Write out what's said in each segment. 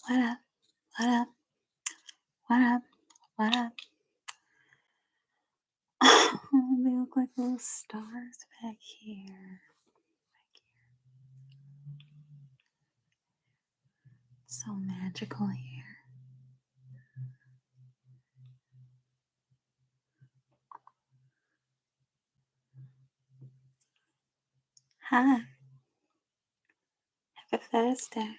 What up? What up? What up? What up? They look like little stars back here. It's so magical here. Hi. Happy Thursday.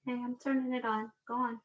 Hey, I'm turning it on. Go on.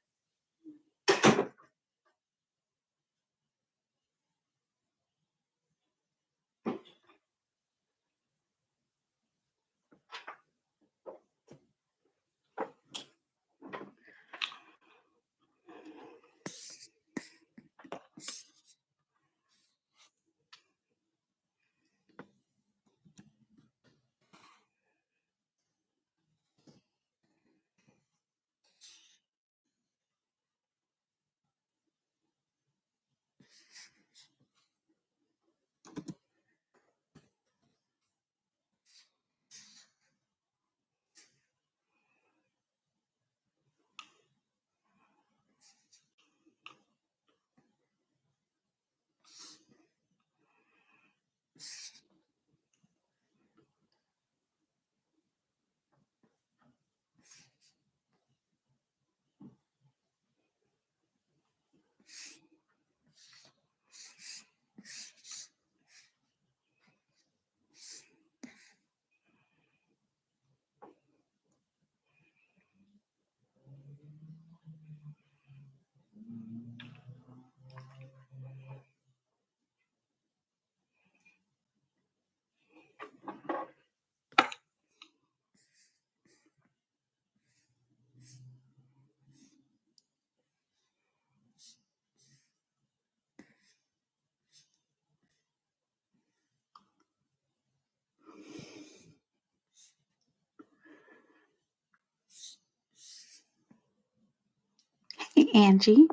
Angie.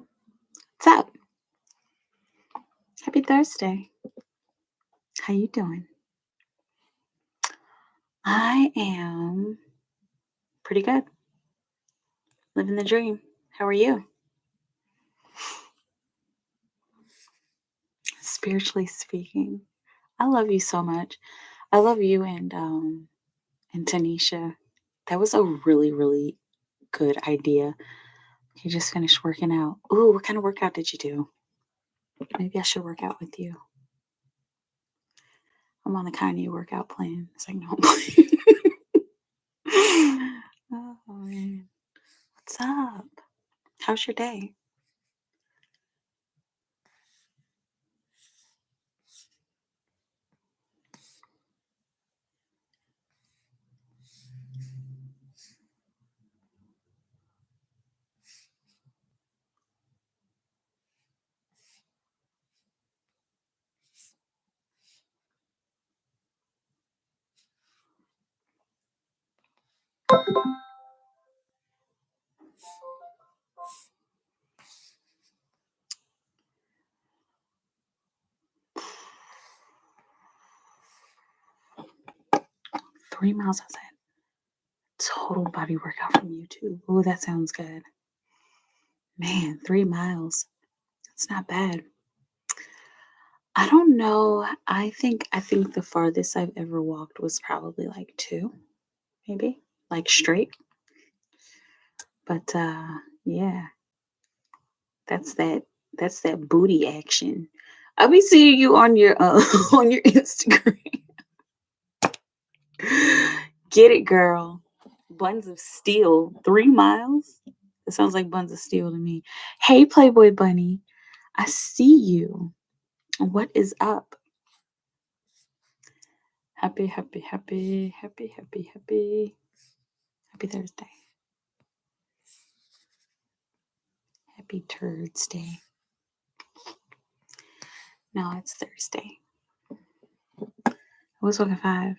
What's up? Happy Thursday. How you doing? I am pretty good. Living the dream. How are you? Spiritually speaking, I love you so much. I love you and Tanisha. That was a really, really good idea. You just finished working out. Ooh, what kind of workout did you do? Maybe I should work out with you. I'm on the Kanye workout plan. It's like, no. Oh, man. What's up? How's your day? Three miles outside. Total body workout from YouTube. Oh, that sounds good. Man, 3 miles. That's not bad. I don't know. I think the farthest I've ever walked was probably like 2, maybe. Like straight. But yeah, that's that booty action. I'll be seeing you on your on your Instagram. Get it, girl. Buns of steel. 3 miles? It sounds like buns of steel to me. Hey, Playboy Bunny. I see you. What is up? Happy, happy, happy, happy, happy, happy. Happy Thursday. Happy Turds Day. No, it's Thursday. I was walking 5.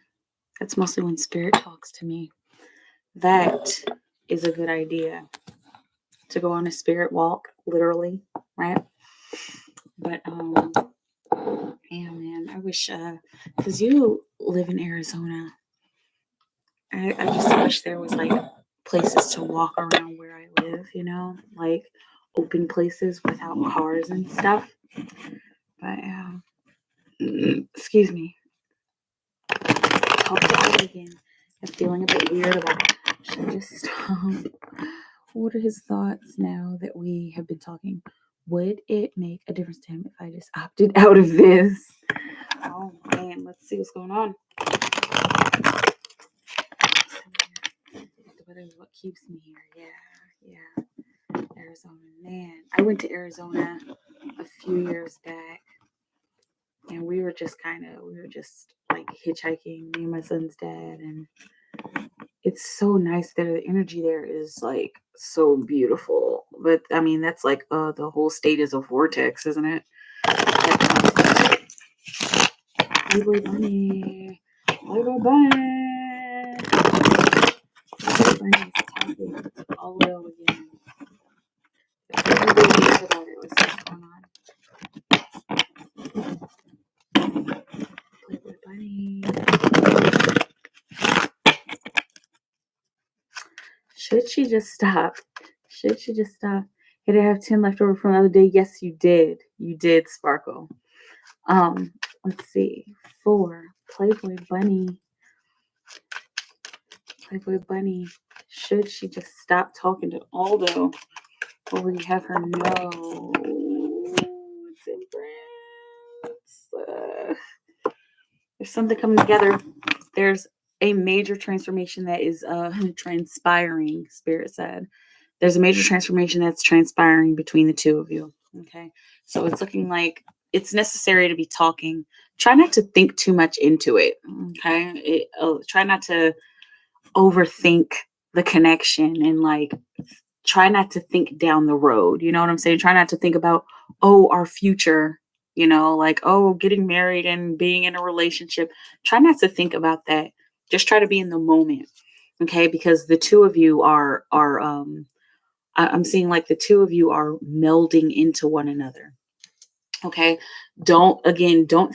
That's mostly when spirit talks to me. That is a good idea. To go on a spirit walk, literally, right? But yeah, man, I wish because you live in Arizona. I just wish there was like places to walk around where I live, like open places without cars and stuff. But excuse me. Talk about it again. I'm feeling a bit weird about it. Should I just stop? What are his thoughts now that we have been talking? Would it make a difference to him if I just opted out of this? Oh man, let's see what's going on. The weather is what keeps me here. Yeah. Arizona, man. I went to Arizona a few years back, and we were just like hitchhiking, me and my son's dad, and it's so nice there. The energy there is like so beautiful. But I mean, that's like the whole state is a vortex, isn't it? Playboy Bunny. Playboy Bunny. Playboy Bunny is talking all over again. Everybody knows about it. What's going on? Playboy Bunny. Should she just stop? Should she just stop? Did I have 10 left over from the other day? Yes, you did. You did, Sparkle. Let's see. 4. Playboy Bunny. Playboy Bunny. Should she just stop talking to Aldo? Or will you have her know? It's in France. There's something coming together. There's a major transformation that is transpiring, Spirit said. There's a major transformation that's transpiring between the two of you. Okay. So it's looking like it's necessary to be talking. Try not to think too much into it. Okay. Try not to overthink the connection and like try not to think down the road. You know what I'm saying? Try not to think about, our future, like, getting married and being in a relationship. Try not to think about that. Just try to be in the moment. Okay. Because the two of you are I'm seeing like the two of you are melding into one another. Okay. Don't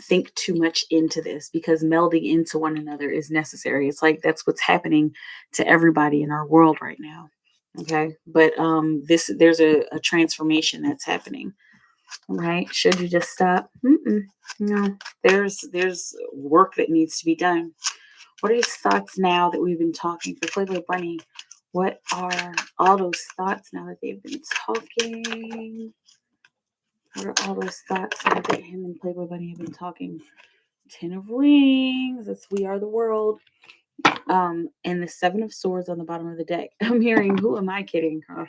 think too much into this, because melding into one another is necessary. It's like that's what's happening to everybody in our world right now. Okay. But there's a transformation that's happening. Right. Should you just stop? Mm-mm. No. There's work that needs to be done. What are his thoughts now that we've been talking for Playboy Bunny? What are all those thoughts now that they've been talking? What are all those thoughts now that him and Playboy Bunny have been talking? Ten of Rings. That's We Are the World. And the Seven of Swords on the bottom of the deck. I'm hearing, who am I kidding? Huh?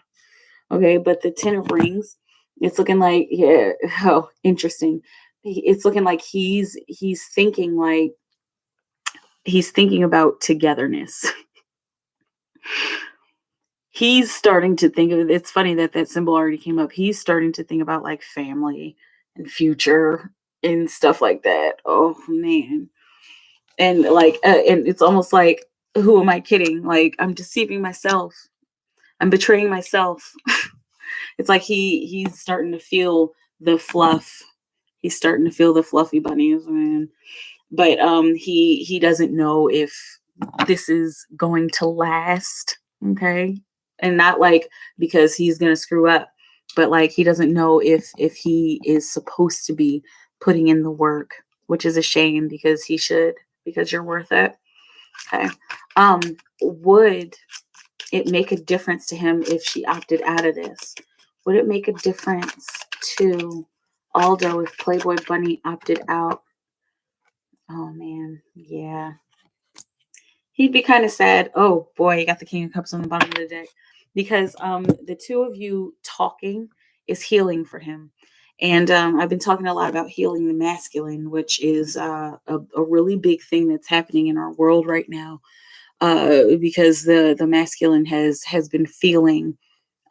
Okay, but the Ten of Rings. It's looking like, yeah. Oh, interesting. It's looking like he's thinking about togetherness. He's starting to think of it. It's funny that that symbol already came up. He's starting to think about like family and future and stuff like that. Oh man. And like, and it's almost like, who am I kidding? Like, I'm deceiving myself. I'm betraying myself. It's like he's starting to feel the fluff. He's starting to feel the fluffy bunnies, man. But he doesn't know if this is going to last. Okay. And not like because he's gonna screw up, but like he doesn't know if he is supposed to be putting in the work, which is a shame because he should, because you're worth it. Okay. Um, would it make a difference to him if she opted out of this? Would it make a difference to Aldo if Playboy Bunny opted out? Oh man, yeah. He'd be kind of sad. Oh boy, you got the King of Cups on the bottom of the deck. Because the two of you talking is healing for him. And I've been talking a lot about healing the masculine, which is a really big thing that's happening in our world right now. Because the masculine has been feeling,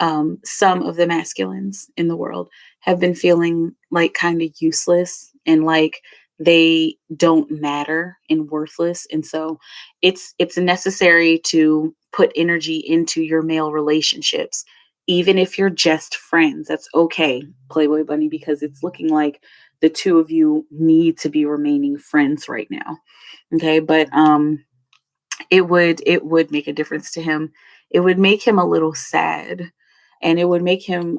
some of the masculines in the world have been feeling like kind of useless and like they don't matter and worthless. And so it's necessary to put energy into your male relationships, even if you're just friends. That's okay, Playboy Bunny, because it's looking like the two of you need to be remaining friends right now. Okay, but it would make a difference to him. It would make him a little sad, and it would make him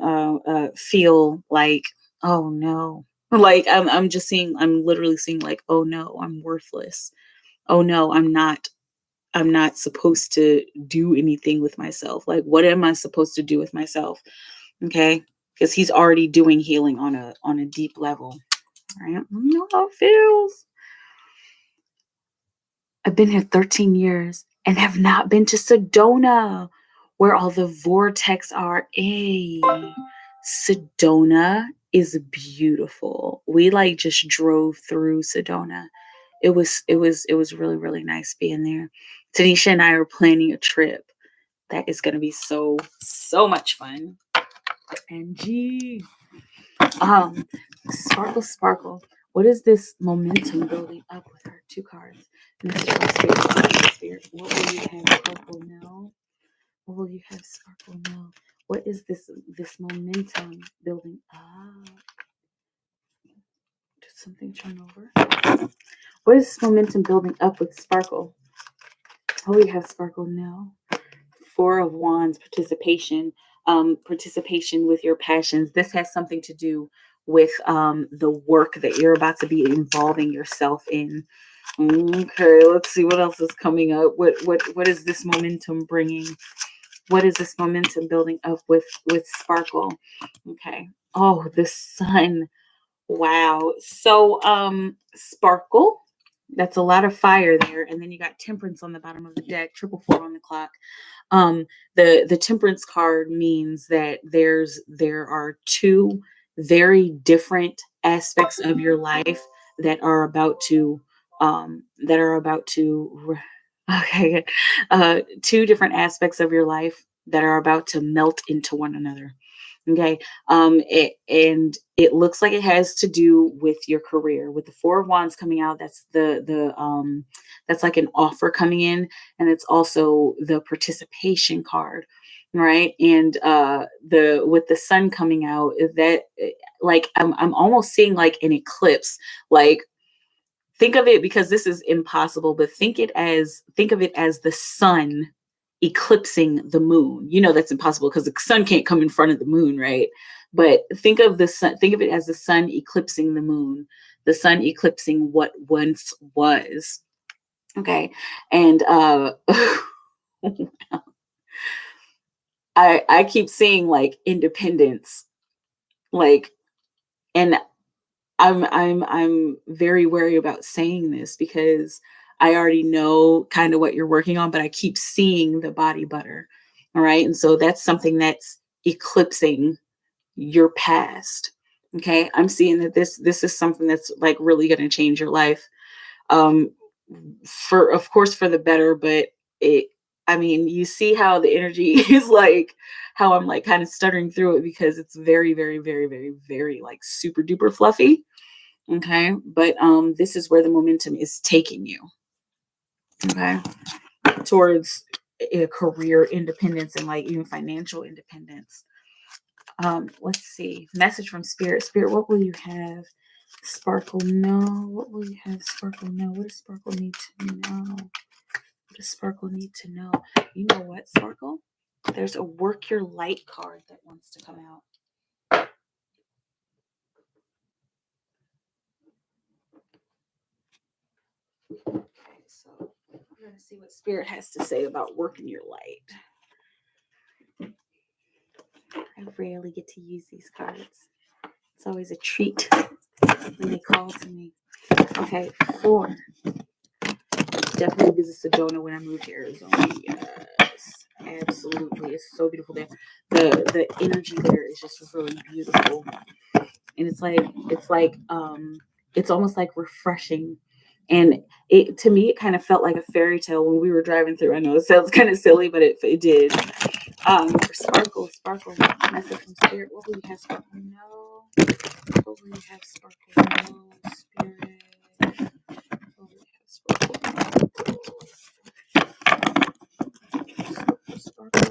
feel like, oh no, like I'm literally seeing like, oh no, I'm worthless. Oh no, I'm not supposed to do anything with myself. Like, what am I supposed to do with myself? Okay, because he's already doing healing on a deep level. All right, let me know how it feels. I've been here 13 years and have not been to Sedona, where all the vortex are. Hey, Sedona is beautiful. We like just drove through Sedona. It was really, really nice being there. Tanisha and I are planning a trip. That is gonna be so much fun. And gee, um, Sparkle Sparkle. What is this momentum building up with our two cards? Mystical Spirit. What will you have, Sparkle, now? What will you have, Sparkle, now? What is this momentum building up? Did something turn over? What is this momentum building up with Sparkle? What will you have, Sparkle, now? Four of Wands, participation with your passions. This has something to do with the work that you're about to be involving yourself in. Okay, let's see what else is coming up. What is this momentum bringing? What is this momentum building up with Sparkle? Okay. Oh, the sun. Wow. So Sparkle, that's a lot of fire there. And then you got Temperance on the bottom of the deck, 444 on the clock. The Temperance card means that there are two very different aspects of your life that are about to that are about to okay, two different aspects of your life that are about to melt into one another. Okay. And it looks like it has to do with your career. With the Four of Wands coming out, that's that's like an offer coming in, and it's also the participation card. right? And the with the sun coming out, that like I'm almost seeing like an eclipse. Like, think of it, because this is impossible, but think of it as the sun eclipsing the moon. You know that's impossible because the sun can't come in front of the moon, right? But think of it as the sun eclipsing the moon, the sun eclipsing what once was. Okay. And I keep seeing like independence, like, and I'm very wary about saying this because I already know kind of what you're working on, but I keep seeing the body butter. All right. And so that's something that's eclipsing your past. Okay. I'm seeing that this is something that's like really going to change your life. Um for, of course, for the better, but it, I mean, you see how the energy is like, how I'm like kind of stuttering through it because it's very, very, very, very, very like super duper fluffy. Okay. But this is where the momentum is taking you. Okay. Towards a career independence and like even financial independence. Let's see. Message from Spirit. Spirit, what will you have? Sparkle, no. What will you have? Sparkle, no. What does Sparkle need to know? What does Sparkle need to know? You know what, Sparkle? There's a work your light card that wants to come out. Okay, so we're going to see what Spirit has to say about working your light. I rarely get to use these cards. It's always a treat when they call to me. Okay, 4. Definitely visit Sedona when I move to Arizona. Yes, absolutely. It's so beautiful there. The energy there is just really beautiful. And it's almost like refreshing. And it, to me, it kind of felt like a fairy tale when we were driving through. I know it sounds kind of silly, but it did. Sparkle, message from Spirit. What will you have, Sparkle? No. What will you have, Sparkle? No, Spirit. What will you have, Sparkle? Sparkle.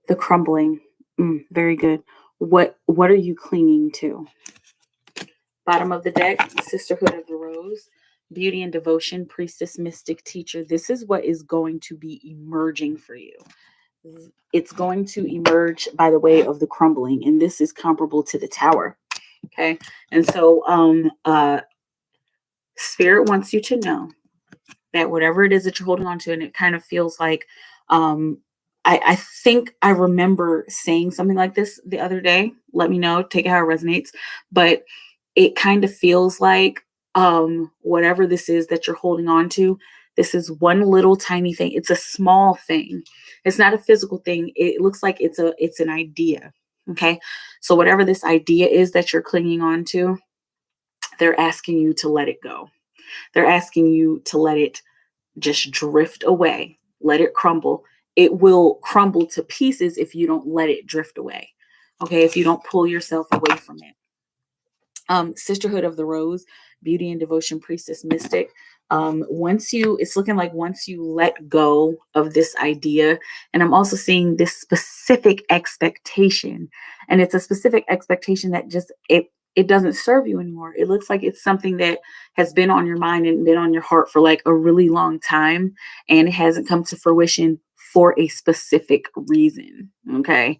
The crumbling. Very good. What are you clinging to? Bottom of the deck, Sisterhood of the Rose, Beauty and Devotion, Priestess, Mystic, Teacher. This is what is going to be emerging for you. It's going to emerge by the way of the crumbling, and this is comparable to the Tower. Okay. And so Spirit wants you to know that whatever it is that you're holding on to, and it kind of feels like I think I remember saying something like this the other day. Let me know, take it how it resonates. But it kind of feels like whatever this is that you're holding on to, this is one little tiny thing. It's a small thing. It's not a physical thing. It looks like it's an idea. Okay. So whatever this idea is that you're clinging on to, they're asking you to let it go. They're asking you to let it just drift away, let it crumble. It will crumble to pieces if you don't let it drift away. Okay, if you don't pull yourself away from it. Sisterhood of the Rose, Beauty and Devotion, Priestess, Mystic. It's looking like once you let go of this idea, and I'm also seeing this specific expectation, and it's a specific expectation that just it doesn't serve you anymore. It looks like it's something that has been on your mind and been on your heart for like a really long time, and it hasn't come to fruition for a specific reason. Okay.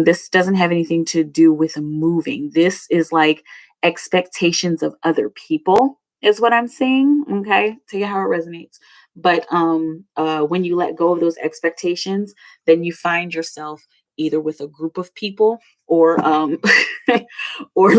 This doesn't have anything to do with moving. This is like expectations of other people is what I'm saying. Okay. Tell you how it resonates. But when you let go of those expectations, then you find yourself either with a group of people or or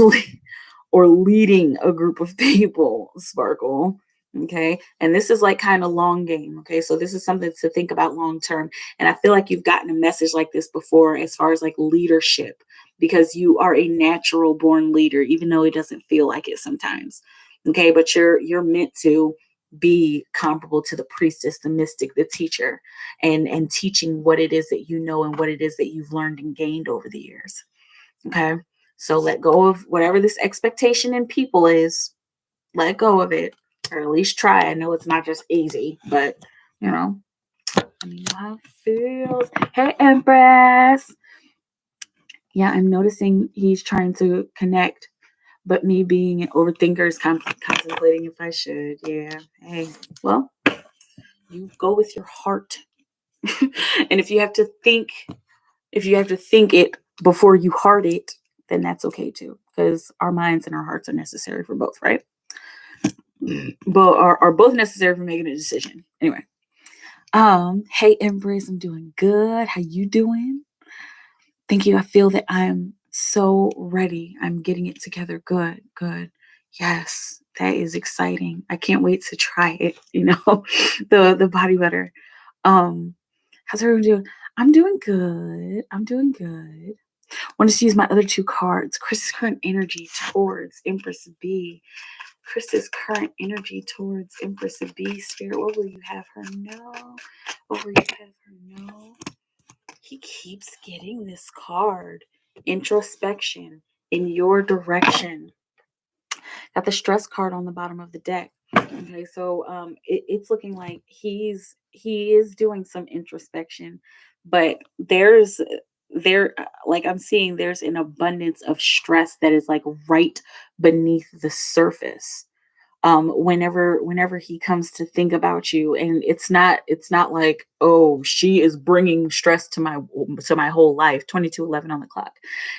or leading a group of people, Sparkle. Okay. And this is like kind of long game. Okay. So this is something to think about long term. And I feel like you've gotten a message like this before as far as like leadership. because you are a natural born leader, even though it doesn't feel like it sometimes. Okay, but you're meant to be comparable to the priestess, the mystic, the teacher, and teaching what it is that you know and what it is that you've learned and gained over the years. Okay, so let go of whatever this expectation in people is. Let go of it, or at least try. I know it's not just easy, but you know, let me know how it feels. Hey, Empress. Yeah, I'm noticing he's trying to connect, but me being an overthinker is contemplating if I should. Yeah. Hey, well, you go with your heart. And if you have to think it before you heart it, then that's okay too, because our minds and our hearts are necessary for both, right? But are both necessary for making a decision. Anyway. Hey Embrace, I'm doing good. How you doing? Thank you. I feel that I'm so ready. I'm getting it together. Good, good. Yes, that is exciting. I can't wait to try it, the body butter. Um, how's everyone doing? I'm doing good. I'm doing good. Want to use my other two cards. Chris's current energy towards Empress B. Chris's current energy towards Empress B. Spirit, what will you have her know? What will you have her know? He keeps getting this card. Introspection in your direction. Got the stress card on the bottom of the deck. Okay, so it's looking like he is doing some introspection, but there like I'm seeing there's an abundance of stress that is like right beneath the surface. Whenever he comes to think about you, and it's not like, oh, she is bringing stress to my whole life. 22:11 on the clock.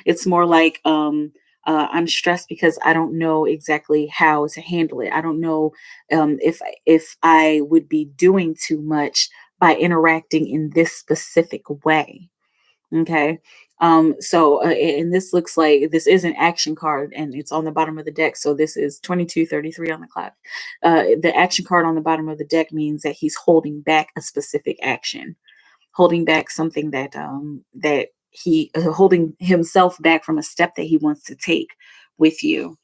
It's more like, I'm stressed because I don't know exactly how to handle it. I don't know, if I would be doing too much by interacting in this specific way. Okay. And this looks like this is an action card and it's on the bottom of the deck. So this is 22:33 on the clock. The action card on the bottom of the deck means that he's holding back a specific action, holding back something that he holding himself back from a step that he wants to take with you.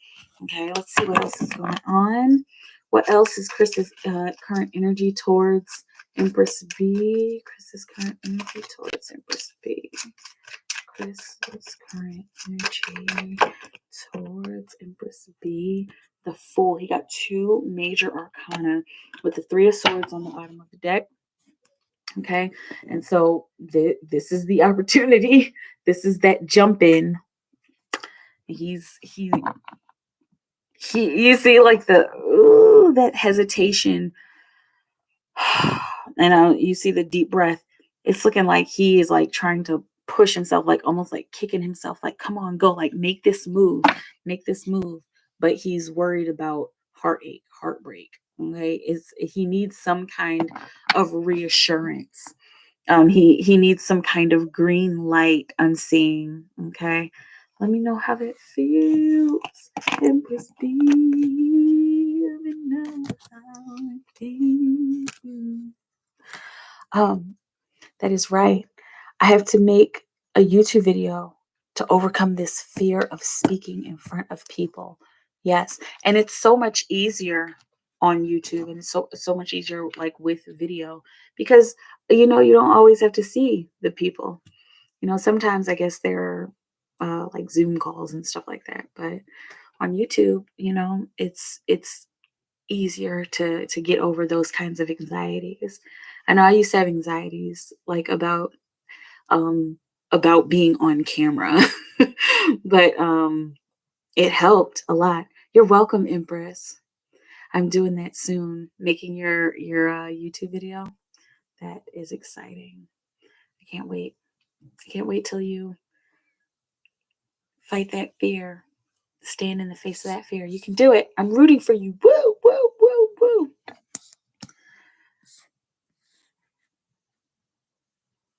Okay, let's see what else is going on. What else is Chris's current energy towards Empress B? Chris's current energy towards Empress B. Chris's current energy towards Empress B. The Fool. He got two major arcana with the Three of Swords on the bottom of the deck. Okay, and so this is the opportunity. This is that jump in. He you see like that hesitation, and you see the deep breath. It's looking like he is like trying to push himself, like almost like kicking himself, like come on, go, like make this move. But he's worried about heartache, heartbreak. Okay, he needs some kind of reassurance. He needs some kind of green light. I'm seeing. Okay, let me know how that feels. Empress B, let me know how it feels. Um, that is right. I have to make a YouTube video to overcome this fear of speaking in front of people. Yes, and it's so much easier on YouTube, and it's so much easier like with video, because you don't always have to see the people. Sometimes I guess there are like Zoom calls and stuff like that, but on YouTube, it's easier to get over those kinds of anxieties. I know I used to have anxieties like about being on camera, but it helped a lot. You're welcome, Empress. I'm doing that soon, making your YouTube video. That is exciting. I can't wait. I can't wait till you fight that fear. Stand in the face of that fear. You can do it. I'm rooting for you. Woo, woo, woo, woo.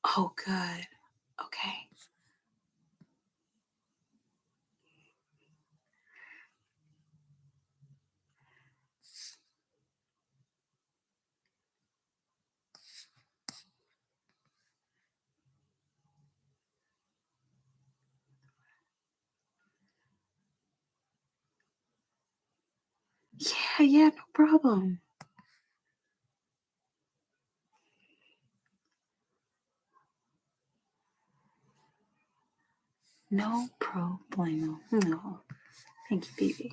Oh, good. Okay. Yeah, no problem. No problemo. No. Thank you, baby.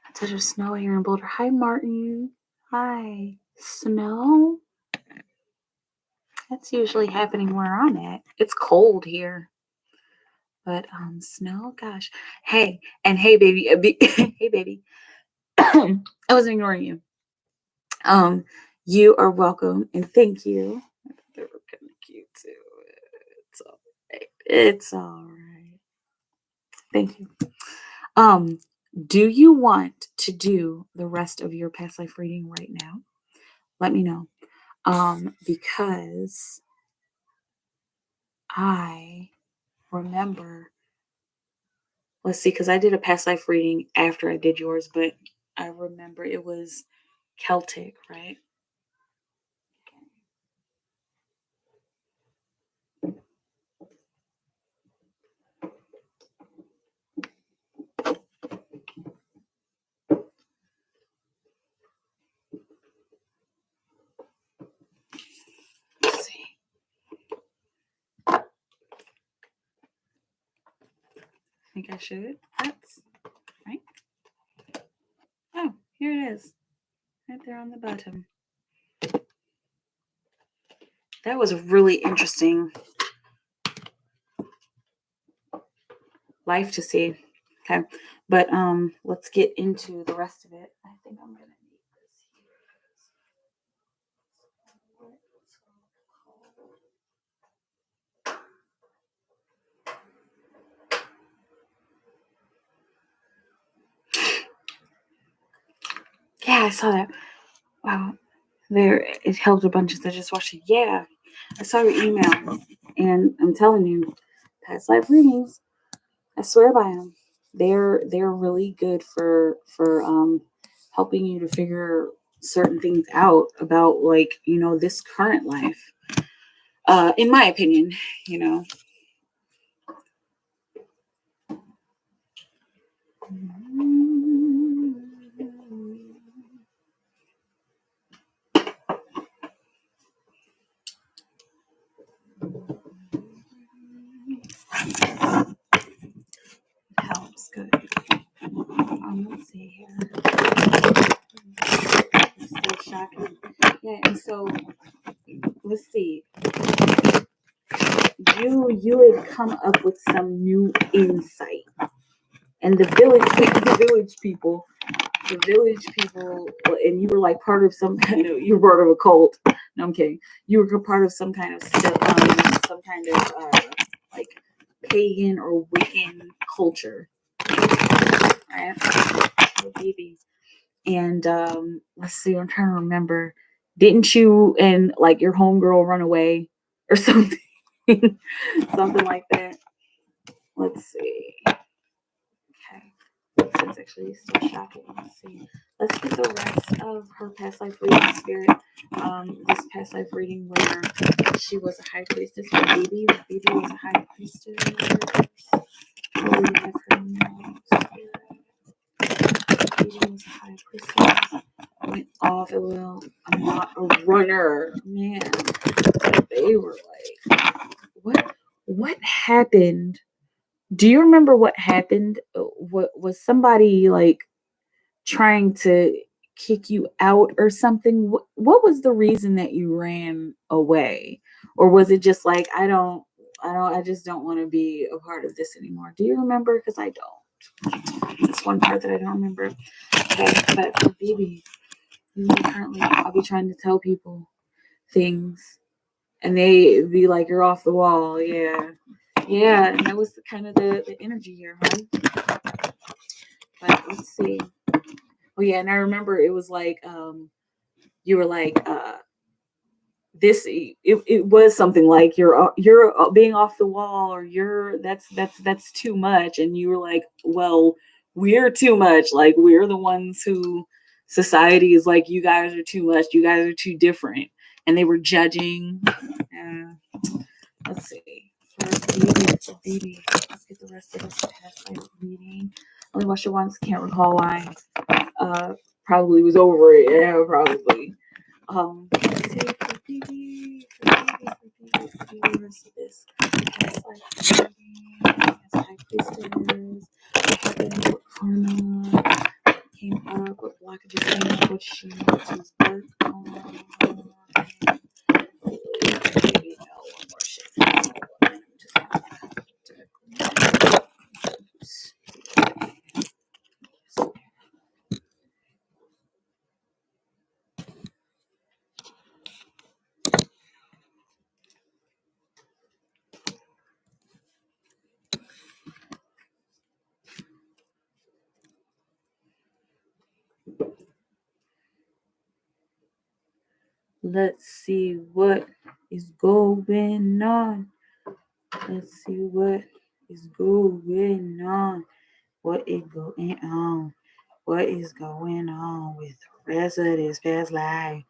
A touch of snow here in Boulder. Hi, Martin. Hi. Snow? That's usually happening where I'm at. It's cold here. But snow, gosh. Hey, and hey baby, hey baby. I wasn't ignoring you. You are welcome and thank you. They were kind of cute too. It's all right. It's all right. Thank you. Um, do you want to do the rest of your past life reading right now? Let me know. Because I remember, let's see, because I did a past life reading after I did yours, but I remember it was Celtic, right? Let's see. I think I should. That's right. Oh, here it is. Right there on the bottom. That was a really interesting life to see. Okay. But let's get into the rest of it. I think I'm gonna need this here. Yeah, I saw that. Wow. There it helped a bunch as I just watched it. Yeah. I saw your email and I'm telling you, past life readings, I swear by them. They're really good for helping you to figure certain things out about like, this current life. In my opinion, you know. Helps good. Let's see here. Still shocking. Yeah, and so let's see. You had come up with some new insight, and the village people, and you were like part of some kind of, you were part of a cult. No, I'm kidding. You were part of some kind of like pagan or Wiccan culture, right? Oh, baby. And let's see, I'm trying to remember. Didn't you and like your homegirl run away or something? Something like that. Let's see. Okay. It's actually still shocking. Let's see. Let's get the rest of her past life reading spirit. This past life reading where she was a high priestess. Her baby was a high priestess. Oh, we have her now. Baby was a high priestess. Went off a little. I'm not a runner, man. They were like, what happened? Do you remember what happened? What was somebody like trying to kick you out or something? What was the reason that you ran away? Or was it just like I just don't want to be a part of this anymore? Do you remember? Because I don't. That's one part that I don't remember. Okay, but for baby, currently I'll be trying to tell people things and they be like, you're off the wall. Yeah. Yeah. And that was kind of the energy here, huh? But let's see. Oh yeah, and I remember it was like you were like this it was something like you're being off the wall or that's too much, and you were like, well, we're too much, like we're the ones who society is like, you guys are too much, you guys are too different, and they were judging. Let's see. For BB, let's get the rest of this past life reading. Only watched it once. Can't recall why. Probably was over it. Yeah, probably. Let's see for BB, for BB, the rest of this past life reading. As High Priestess, what happened? What karma came up? What blockages came up? What she needs to work on? Maybe no, one more shit. Let's see what is going on. Let's see what is going on. What is going on? What is going on with the rest of this past life?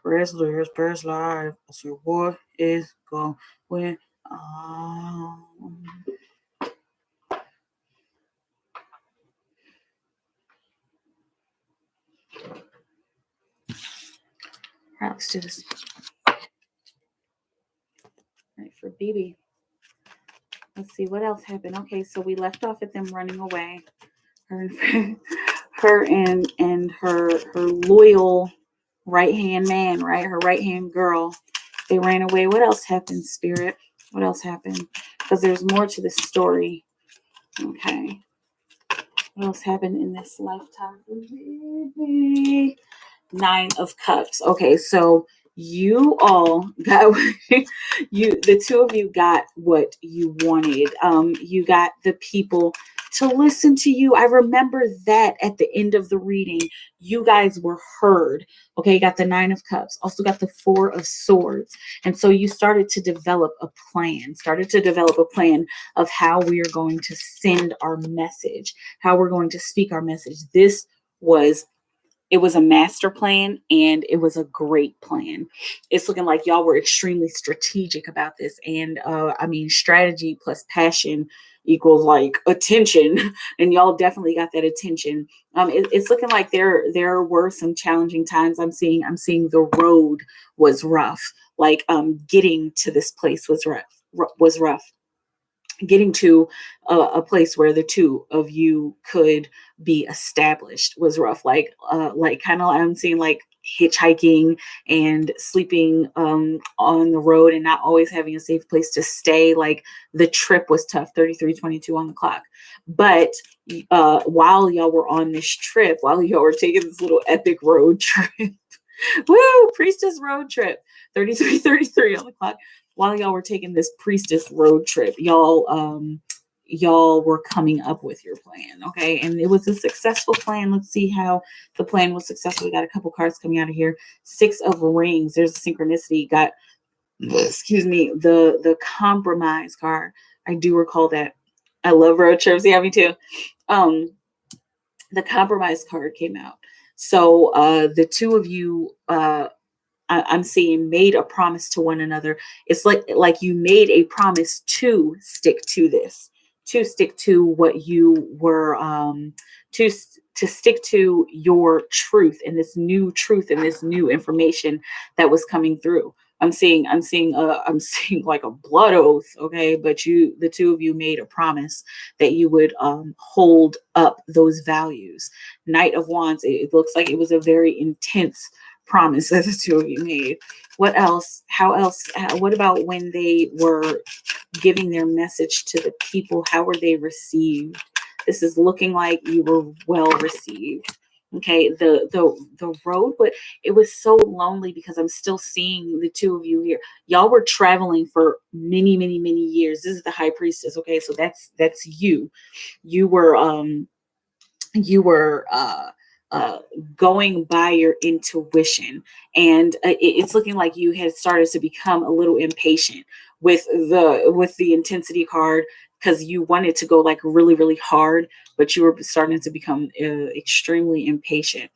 Wrestlers past life. I see what is going on. Alright, let's do this. Alright, for BB. Let's see what else happened. Okay, so we left off at them running away. Her and her loyal right hand man, right? Her right hand girl. They ran away. What else happened, Spirit? What else happened? Because there's more to this story. Okay. What else happened in this lifetime? Nine of Cups. Okay, so you all got the two of you got what you wanted. You got the people to listen to you. I remember that at the end of the reading, you guys were heard. Okay, you got the Nine of Cups, also got the Four of Swords. And so you started to develop a plan, of how we are going to send our message, how we're going to speak our message. It was a master plan, and it was a great plan. It's looking like y'all were extremely strategic about this. And strategy plus passion equals like attention. And y'all definitely got that attention. It's looking like there were some challenging times. I'm seeing the road was rough. Like getting to this place was rough. Getting to a place where the two of you could be established was rough. Like kind of, I'm seeing like hitchhiking and sleeping on the road and not always having a safe place to stay. Like the trip was tough. 33:22 on the clock. But while y'all were on this trip, while y'all were taking this little epic road trip, woo, priestess road trip, 33:33 on the clock. While y'all were taking this priestess road trip, y'all were coming up with your plan, okay? And it was a successful plan. Let's see how the plan was successful. We got a couple cards coming out of here. Six of Rings. There's a synchronicity. Got, excuse me, the compromise card. I do recall that. I love road trips. Yeah, me too. The compromise card came out. So the two of you, I'm seeing, made a promise to one another. It's like you made a promise to stick to this, to stick to what you were, to stick to your truth and this new truth and this new information that was coming through. I'm seeing like a blood oath, okay? But the two of you made a promise that you would hold up those values. Knight of Wands. It looks like it was a very intense promise that the two of you made. What else? What about when they were giving their message to the people? How were they received? This is looking like you were well received. Okay, the road, but it was so lonely because I'm still seeing the two of you here. Y'all were traveling for many, many, many years. This is the High Priestess. Okay, so that's you. You were going by your intuition, and it's looking like you had started to become a little impatient with the intensity card, because you wanted to go like really, really hard, but you were starting to become extremely impatient.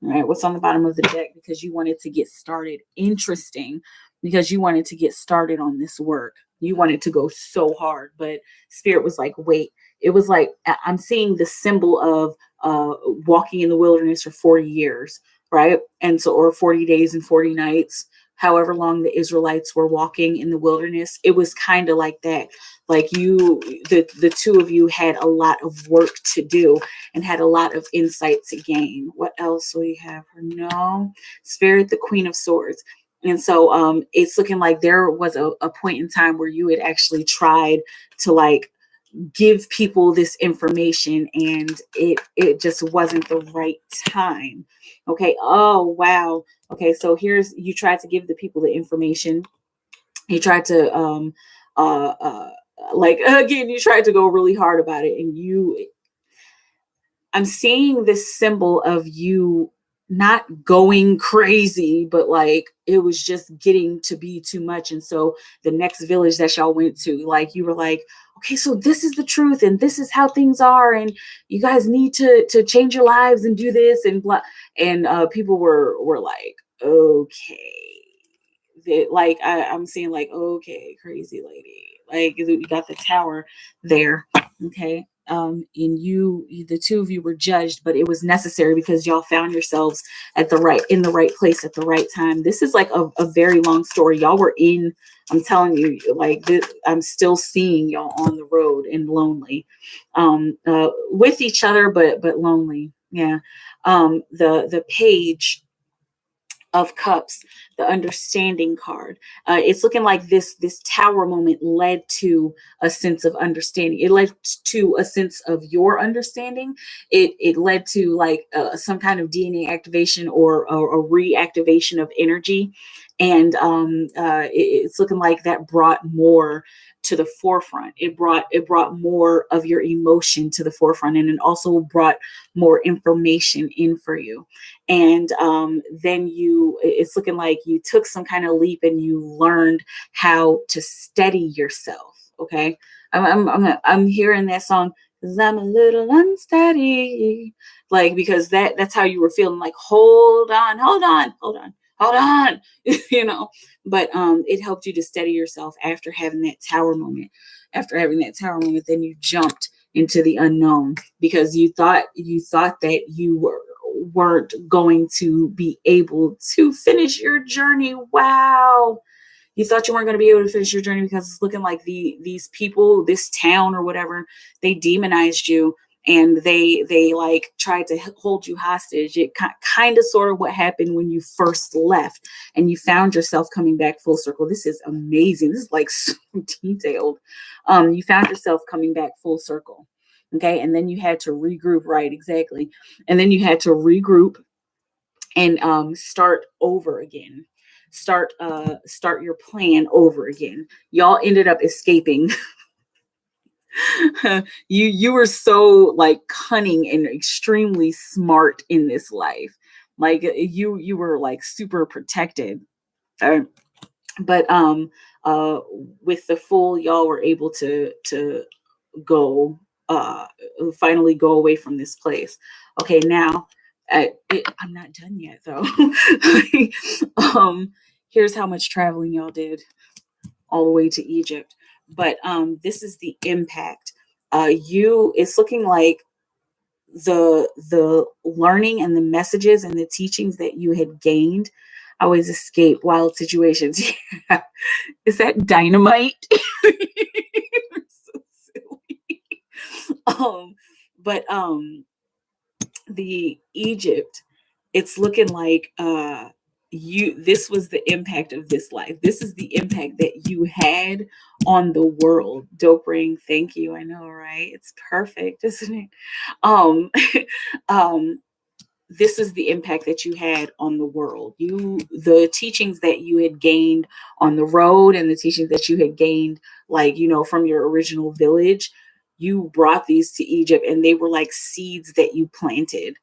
All right, what's on the bottom of the deck? Because you wanted to get started. Interesting. Because you wanted to get started on this work. You wanted to go so hard, but Spirit was like, wait. It was like I'm seeing the symbol of walking in the wilderness for 40 years, right? And so, or 40 days and 40 nights, however long the Israelites were walking in the wilderness. It was kind of like that. Like the two of you had a lot of work to do and had a lot of insight to gain. What else we have? No, Spirit, the Queen of Swords. And so it's looking like there was a point in time where you had actually tried to like give people this information and it just wasn't the right time. Okay. Oh wow. Okay, so here's, you tried to give the people the information. You tried to uh uh like again, you tried to go really hard about it, and I'm seeing this symbol of you not going crazy, but like it was just getting to be too much. And so the next village that y'all went to, like you were like, okay, so this is the truth and this is how things are, and you guys need to change your lives and do this and blah. And people were like, okay. Like I'm seeing like, okay, crazy lady. Like you got the tower there. Okay. And the two of you were judged, but it was necessary because y'all found yourselves in the right place at the right time. This is like a very long story. Y'all were in, I'm telling you, like this, I'm still seeing y'all on the road and lonely, with each other, but lonely. Yeah. The page of cups, the understanding card, it's looking like this tower moment led to a sense of understanding. It led to a sense of your understanding. It led to like some kind of DNA activation or a reactivation of energy. And it's looking like that brought more to the forefront. It brought more of your emotion to the forefront, and it also brought more information in for you. And then it's looking like you took some kind of leap and you learned how to steady yourself. Okay. I'm hearing that song, 'cause I'm a little unsteady, like, because that's how you were feeling, like, hold on, hold on, hold on, hold on, you know. But it helped you to steady yourself after having that tower moment. After having that tower moment, then you jumped into the unknown because you thought that weren't going to be able to finish your journey. Wow. You thought you weren't going to be able to finish your journey because it's looking like these people, this town or whatever, they demonized you, and they like tried to hold you hostage. It kind of sort of what happened when you first left and you found yourself coming back full circle. This is amazing. This is like so detailed. You found yourself coming back full circle. Okay. And then you had to regroup, right? Exactly. And then you had to regroup and start over again. Start your plan over again. Y'all ended up escaping. You were so like cunning and extremely smart in this life. Like you were like super protected. Uh, but uh with the Fool, y'all were able to go, uh finally go away from this place. Okay, now I'm not done yet though. um Here's how much traveling y'all did all the way to Egypt. But this is the impact. It's looking like the learning and the messages and the teachings that you had gained always escape wild situations. Yeah. Is that dynamite? So silly. um but the Egypt, it's looking like this was the impact of this life. This is the impact that you had on the world. Dope ring, thank you. I know, right? It's perfect, isn't it? um um this is the impact that you had on the world. The teachings that you had gained on the road and the teachings that you had gained, like, from your original village, you brought these to Egypt, and they were like seeds that you planted.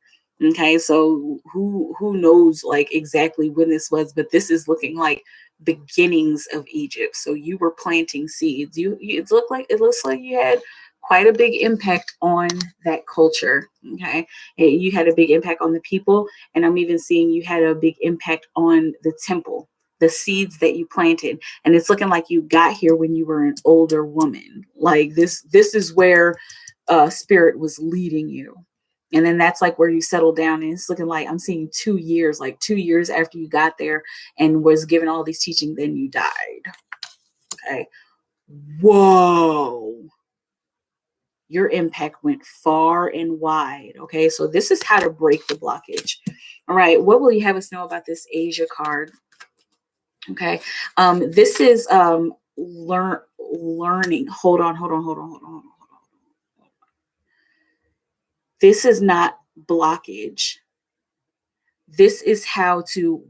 Okay, so who knows like exactly when this was, but this is looking like beginnings of Egypt. So you were planting seeds. It looks like you had quite a big impact on that culture. Okay. You had a big impact on the people. And I'm even seeing you had a big impact on the temple, the seeds that you planted. And it's looking like you got here when you were an older woman. Like this is where spirit was leading you. And then that's like where you settled down. And it's looking like I'm seeing 2 years, like 2 years after you got there and was given all these teaching, then you died. Okay. Whoa. Your impact went far and wide. Okay. So this is how to break the blockage. All right. What will you have us know about this Asia card? Okay. This is learning. Hold on. This is not blockage. This is how to,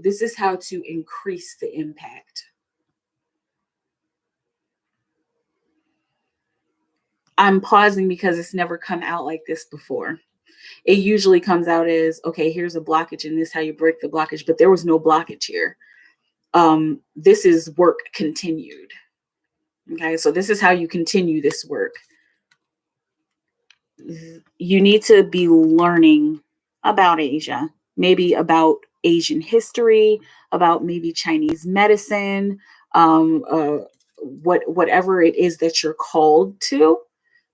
this is how to increase the impact. I'm pausing because it's never come out like this before. It usually comes out as, okay, here's a blockage and this is how you break the blockage, but there was no blockage here. This is work continued. Okay, so this is how you continue this work. You need to be learning about Asia, maybe about Asian history, about maybe Chinese medicine, whatever it is that you're called to,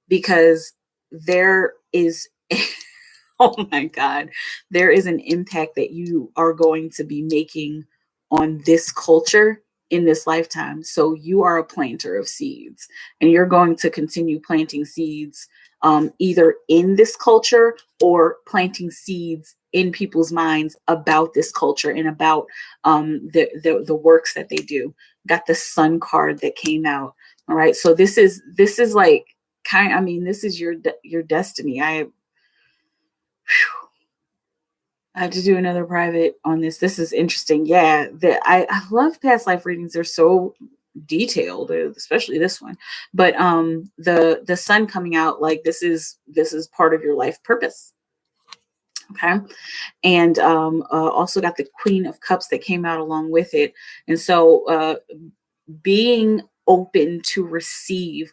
because there is oh my God, there is an impact that you are going to be making on this culture in this lifetime. So you are a planter of seeds, and you're going to continue planting seeds, either in this culture or planting seeds in people's minds about this culture and about the works that they do. Got the sun card that came out. All right. So this is like this is your destiny. I have to do another private on this. This is interesting. Yeah, I love past life readings. They're so detailed, especially this one. But the sun coming out, like this is part of your life purpose. Okay, and also got the Queen of Cups that came out along with it, and so being open to receive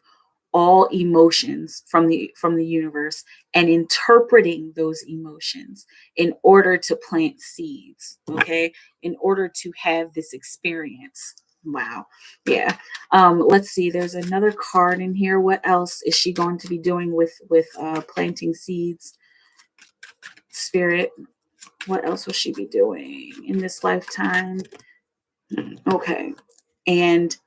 all emotions from the universe and interpreting those emotions in order to plant seeds, okay, in order to have this experience. Wow. Yeah. Let's see, there's another card in here. What else is she going to be doing with planting seeds? Spirit, what else will she be doing in this lifetime? Okay. And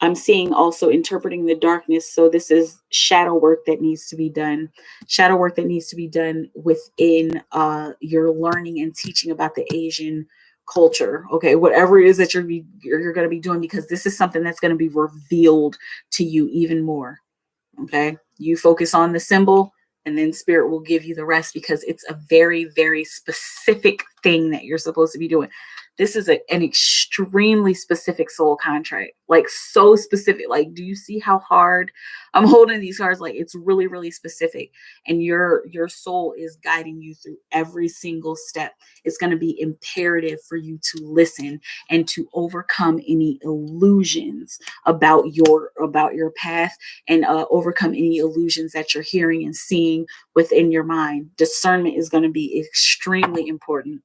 I'm seeing also interpreting the darkness. So this is shadow work that needs to be done. Shadow work that needs to be done within your learning and teaching about the Asian culture. Okay, whatever it is that you're going to be doing, because this is something that's going to be revealed to you even more. Okay, you focus on the symbol, and then spirit will give you the rest, because it's a very, very specific thing that you're supposed to be doing. This is an extremely specific soul contract, like so specific. Like, do you see how hard I'm holding these cards? Like, it's really, really specific. And your soul is guiding you through every single step. It's going to be imperative for you to listen and to overcome any illusions about your path, and overcome any illusions that you're hearing and seeing within your mind. Discernment is going to be extremely important.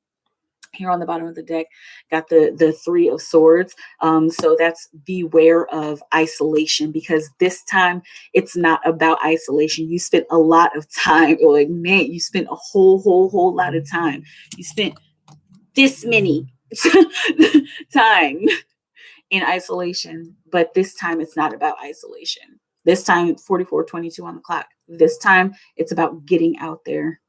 Here on the bottom of the deck, got the Three of Swords. So that's beware of isolation, because this time it's not about isolation. You spent a lot of time, or like, man, you spent a whole lot of time. You spent this many time in isolation, but this time it's not about isolation. This time, 44:22 on the clock. This time it's about getting out there.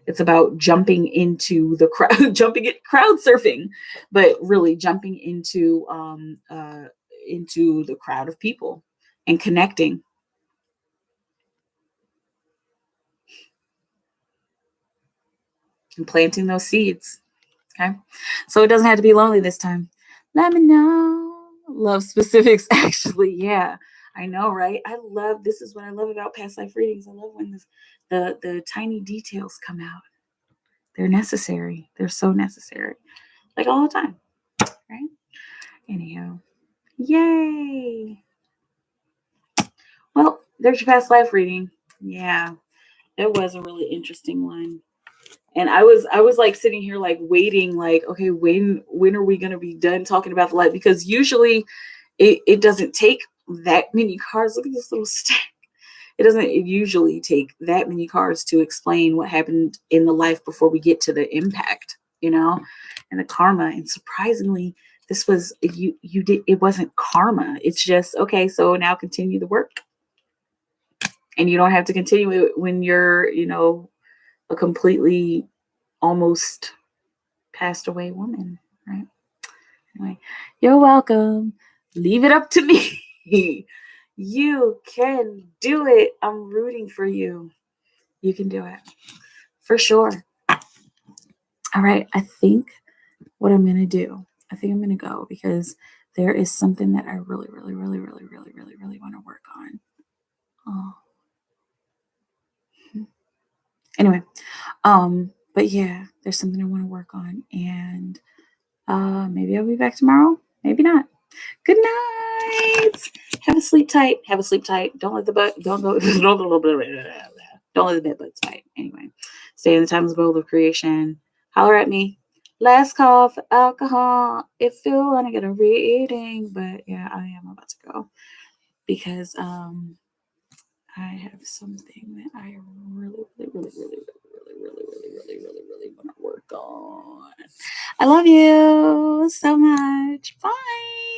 It's about jumping into the crowd, jumping at crowd surfing, but really jumping into the crowd of people and connecting and planting those seeds. Okay, so it doesn't have to be lonely this time. Let me know. Love specifics, actually. Yeah, I know, right? This is what I love about past life readings. I love when the tiny details come out. They're necessary. They're so necessary, like all the time, right? Anyhow, yay. Well, There's your past life reading. Yeah, it was a really interesting one. And I was like sitting here like waiting, like, okay, when are we gonna be done talking about the life? Because usually it doesn't take that many cards. Look at this little stack. It doesn't usually take that many cards to explain what happened in the life before we get to the impact, and the karma. And surprisingly, this was you did it wasn't karma. It's just okay, so now continue the work. And you don't have to continue it when you're, a completely almost passed away woman, right? Anyway, you're welcome. Leave it up to me. You can do it. I'm rooting for you. You can do it for sure. All right. I think what I'm going to do, I think I'm going to go because there is something that I really, really, really, really, really, really, really want to work on. Oh. Anyway, but yeah, there's something I want to work on, and maybe I'll be back tomorrow. Maybe not. Good night. Have a sleep tight. Have a sleep tight. Don't let the butt. Don't go. Don't let the bed bugs fight. Anyway, stay in the timeless bowl of creation. Holler at me. Last call for alcohol if you want to get a reading. But yeah, I am about to go because I have something that I really, really, really, really, really, really, really, really, really, really want to work on. I love you so much. Bye.